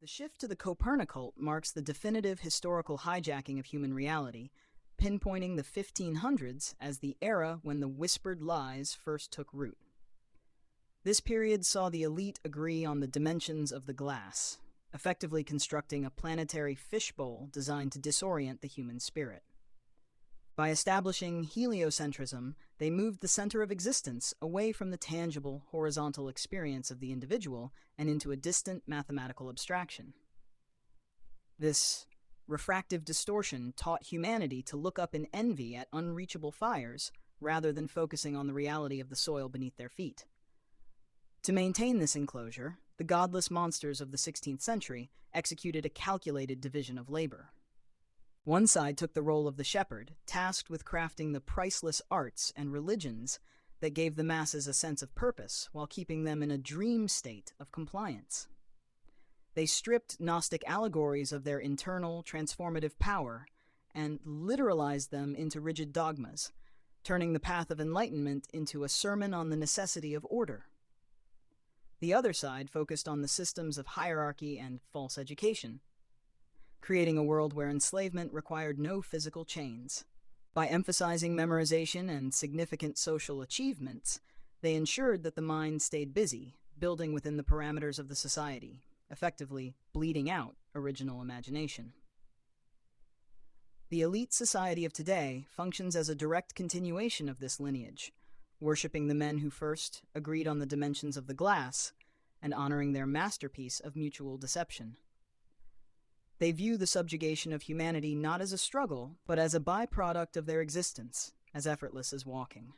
The shift to the Copernicult marks the definitive historical hijacking of human reality, pinpointing the 1500s as the era when the whispered lies first took root. This period saw the elite agree on the dimensions of the glass, effectively constructing a planetary fishbowl designed to disorient the human spirit. By establishing heliocentrism, they moved the center of existence away from the tangible, horizontal experience of the individual and into a distant mathematical abstraction. This refractive distortion taught humanity to look up in envy at unreachable fires rather than focusing on the reality of the soil beneath their feet. To maintain this enclosure, the godless monsters of the 16th century executed a calculated division of labor. One side took the role of the shepherd, tasked with crafting the priceless arts and religions that gave the masses a sense of purpose while keeping them in a dream state of compliance. They stripped Gnostic allegories of their internal, transformative power and literalized them into rigid dogmas, turning the path of enlightenment into a sermon on the necessity of order. The other side focused on the systems of hierarchy and false education, creating a world where enslavement required no physical chains. By emphasizing memorization and significant social achievements, they ensured that the mind stayed busy, building within the parameters of the society, effectively bleeding out original imagination. The elite society of today functions as a direct continuation of this lineage, worshipping the men who first agreed on the dimensions of the glass and honoring their masterpiece of mutual deception. They view the subjugation of humanity not as a struggle, but as a byproduct of their existence, as effortless as walking.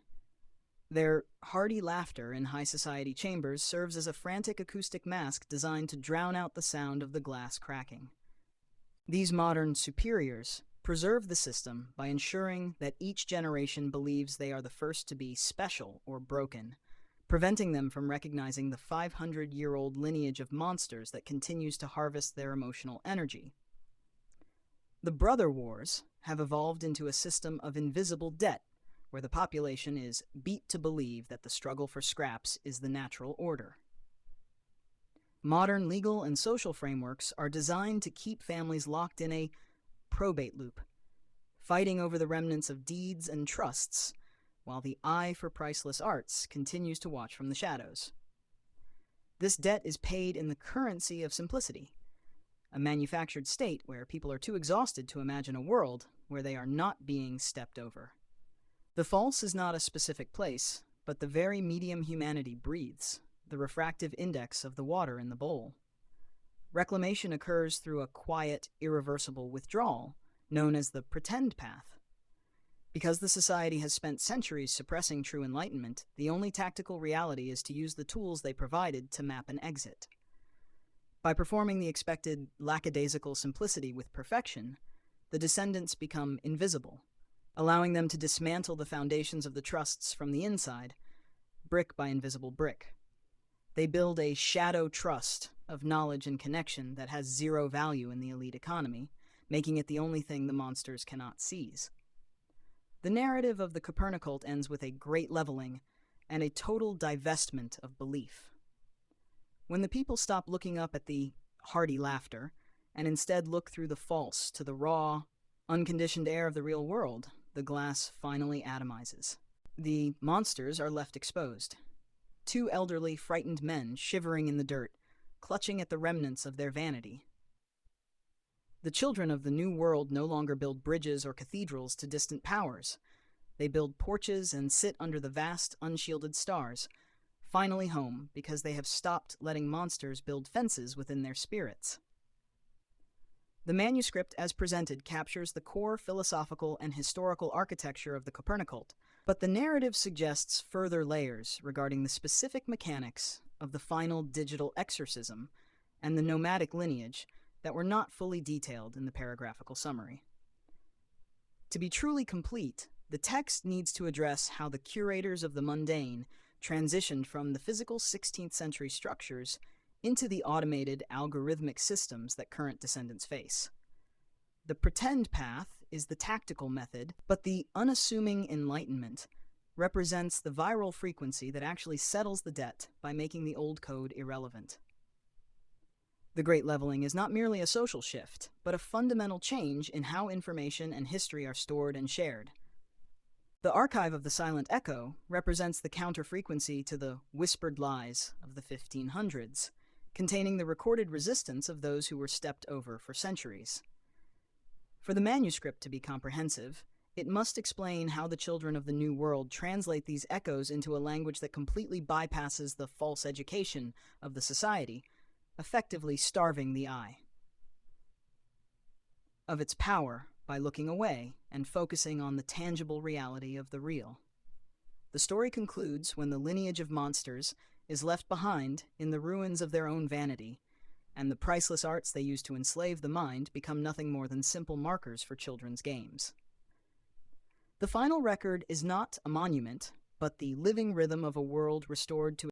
Their hearty laughter in high society chambers serves as a frantic acoustic mask designed to drown out the sound of the glass cracking. These modern superiors preserve the system by ensuring that each generation believes they are the first to be special or broken, preventing them from recognizing the 500-year-old lineage of monsters that continues to harvest their emotional energy. The brother wars have evolved into a system of invisible debt, where the population is beat to believe that the struggle for scraps is the natural order. Modern legal and social frameworks are designed to keep families locked in a probate loop, fighting over the remnants of deeds and trusts, while the eye for priceless arts continues to watch from the shadows. This debt is paid in the currency of simplicity, a manufactured state where people are too exhausted to imagine a world where they are not being stepped over. The false is not a specific place, but the very medium humanity breathes, the refractive index of the water in the bowl. Reclamation occurs through a quiet, irreversible withdrawal, known as the pretend path. Because the society has spent centuries suppressing true enlightenment, the only tactical reality is to use the tools they provided to map an exit. By performing the expected lackadaisical simplicity with perfection, the descendants become invisible, allowing them to dismantle the foundations of the trusts from the inside, brick by invisible brick. They build a shadow trust of knowledge and connection that has zero value in the elite economy, making it the only thing the monsters cannot seize. The narrative of the Copernicult ends with a great leveling and a total divestment of belief. When the people stop looking up at the hearty laughter and instead look through the false to the raw, unconditioned air of the real world, the glass finally atomizes. The monsters are left exposed. Two elderly, frightened men shivering in the dirt, clutching at the remnants of their vanity. The children of the New World no longer build bridges or cathedrals to distant powers. They build porches and sit under the vast, unshielded stars, finally home because they have stopped letting monsters build fences within their spirits. The manuscript as presented captures the core philosophical and historical architecture of the Copernicult, but the narrative suggests further layers regarding the specific mechanics of the final digital exorcism and the nomadic lineage that were not fully detailed in the paragraphical summary. To be truly complete, the text needs to address how the curators of the mundane transitioned from the physical 16th century structures into the automated algorithmic systems that current descendants face. The pretend path is the tactical method, but the unassuming enlightenment represents the viral frequency that actually settles the debt by making the old code irrelevant. The Great Leveling is not merely a social shift, but a fundamental change in how information and history are stored and shared. The Archive of the Silent Echo represents the counterfrequency to the whispered lies of the 1500s, containing the recorded resistance of those who were stepped over for centuries. For the manuscript to be comprehensive, it must explain how the children of the New World translate these echoes into a language that completely bypasses the false education of the society, effectively starving the eye of its power by looking away and focusing on the tangible reality of the real. The story concludes when the lineage of monsters is left behind in the ruins of their own vanity, and the priceless arts they use to enslave the mind become nothing more than simple markers for children's games. The final record is not a monument, but the living rhythm of a world restored to